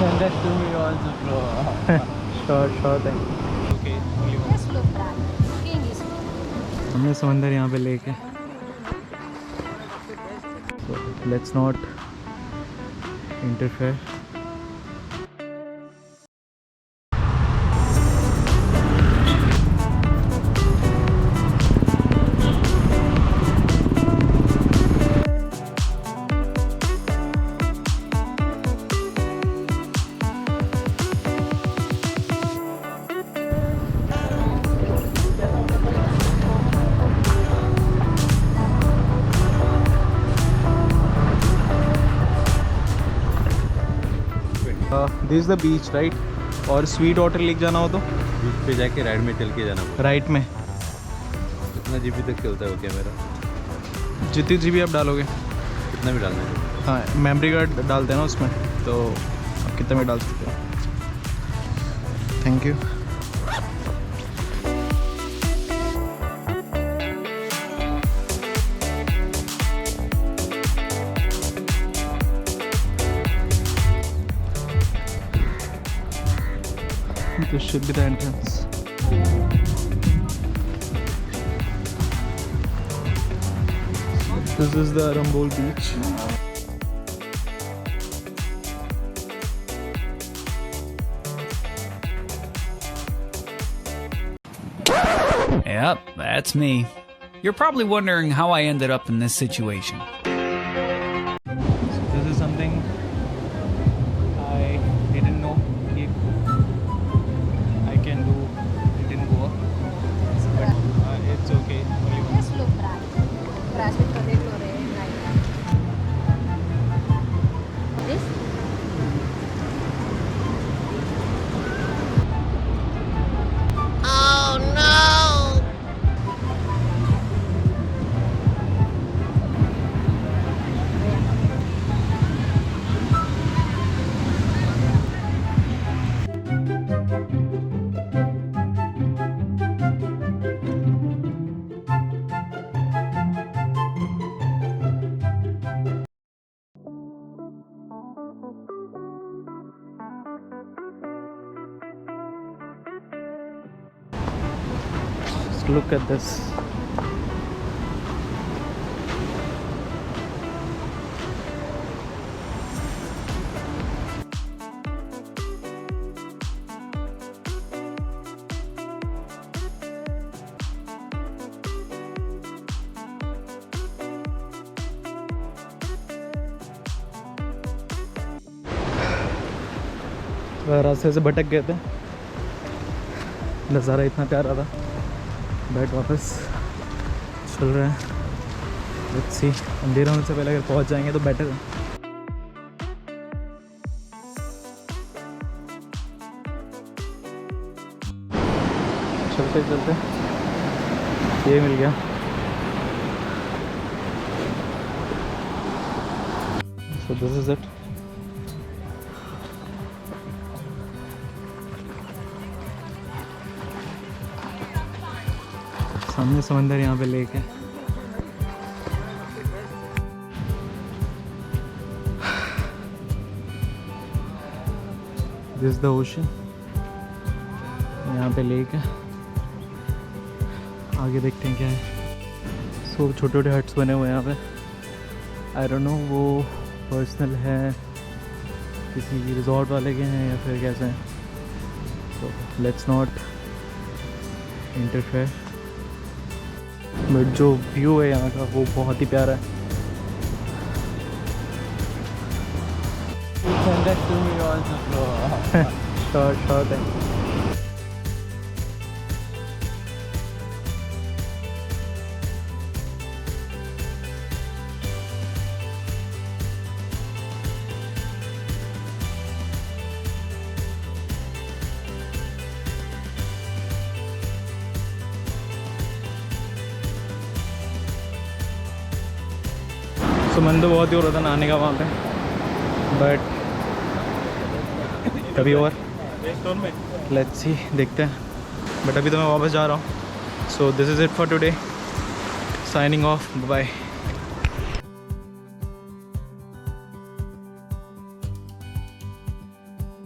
Send that to me also, bro. Sure thing. Okay, only one. Just look back. Looking is हमने समंदर यहाँ पे लेके, so let's not interfere. This is the beach, right? और sweet water lake जाना हो तो बीच पे जाके राइड में चल के जाना पड़ेगा। राइट में। कितना जीबी तक चलता है वो कैमरा? जितनी जीबी आप डालोगे। कितना भी डालना है? हाँ, मेमोरी कार्ड डालते हैं ना उसमें, तो आप कितना भी डाल सकते हो। Thank you. This should be the entrance. This is the Arambol beach. Yep, that's me. You're probably wondering how I ended up in this situation. This is something I didn't know I can do it in Goa, but it's okay. Only one. just look back. Crash with the glory night. This Just look at this. रास्ते से भटक गए थे, नज़ारा इतना प्यारा था, बैठ वापस चल रहे हैं। लेट्स सी, अंधेरा होने से पहले अगर पहुंच जाएंगे तो बेटर है। चलते चलते ये मिल गया। So this is it. सामने समंदर यहाँ पे लेक है। दिस इज द ओशन, यहाँ पे लेक है। आगे देखते हैं क्या है। सो छोटे छोटे हट्स बने हुए हैं यहाँ पे। आई डोंट नो वो पर्सनल है, किसी रिजॉर्ट वाले के हैं या फिर कैसे हैं। तो लेट्स नॉट इंटरफेयर। बट जो व्यू है यहाँ का वो बहुत ही प्यारा है। Send that to me also, bro. Sure thing. तो मन तो बहुत ही हो रहा था नहाने का वहाँ पे, बट कभी और लेट्स सी, देखते हैं। बट अभी तो मैं वापस जा रहा हूँ। So this is it for today, signing off, bye.